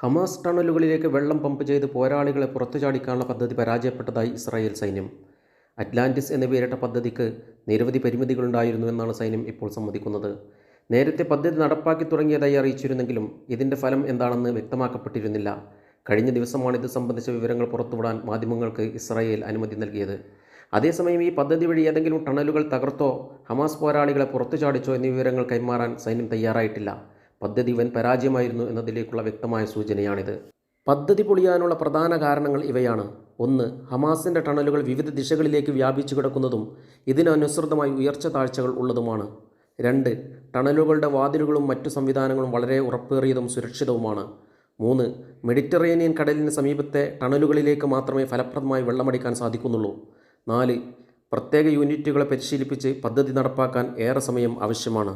Hamas ടണലുകളിലേക്ക് വെള്ളം pump ചെയ്ത് പോരാളികളെ പുറത്തുചാടിക്കാനുള്ള പദ്ധതി പരാജയപ്പെട്ടതായി ഇസ്രായേൽ സൈന്യം. അറ്റ്ലാന്റിസ് എന്ന് പേരിട്ട പദ്ധതിക്ക് നിരവധി പരിമിതികളുണ്ടായിരുന്നുവെന്നാണ് സൈന്യം ഇപ്പോൾ സമ്മതിക്കുന്നത്. നേരത്തെ പദ്ധതി നടപ്പാക്കി തുടങ്ങിയതായി അറിയിച്ചിരുന്നെങ്കിലും ഇതിൻ്റെ ഫലം എന്താണെന്ന് വ്യക്തമാക്കപ്പെട്ടിരുന്നില്ല. കഴിഞ്ഞ ദിവസമാണ് ഇത് സംബന്ധിച്ച വിവരങ്ങൾ പുറത്തുവിടാൻ മാധ്യമങ്ങൾക്ക് ഇസ്രായേൽ അനുമതി നൽകിയത്. അതേസമയം ഈ പദ്ധതി വഴി ഏതെങ്കിലും ടണലുകൾ തകർത്തോ ഹമാസ് പോരാളികളെ പുറത്തുചാടിച്ചോ എന്നീ വിവരങ്ങൾ കൈമാറാൻ സൈന്യം തയ്യാറായിട്ടില്ല. പദ്ധതി വൻ പരാജയമായിരുന്നു എന്നതിലേക്കുള്ള വ്യക്തമായ സൂചനയാണിത്. പദ്ധതി പൊളിയാനുള്ള പ്രധാന കാരണങ്ങൾ ഇവയാണ്. 1. ഹമാസിൻ്റെ ടണലുകൾ വിവിധ ദിശകളിലേക്ക് വ്യാപിച്ചു കിടക്കുന്നതും ഇതിനനുസൃതമായി ഉയർച്ച താഴ്ചകൾ ഉള്ളതുമാണ്. 2. ടണലുകളുടെ വാതിലുകളും മറ്റു സംവിധാനങ്ങളും വളരെ ഉറപ്പേറിയതും സുരക്ഷിതവുമാണ്. 3. മെഡിറ്ററേനിയൻ കടലിന് സമീപത്തെ ടണലുകളിലേക്ക് മാത്രമേ ഫലപ്രദമായി വെള്ളമടിക്കാൻ സാധിക്കുന്നുള്ളൂ. 4. പ്രത്യേക യൂണിറ്റുകളെ പരിശീലിപ്പിച്ച് പദ്ധതി നടപ്പാക്കാൻ ഏറെ സമയം ആവശ്യമാണ്.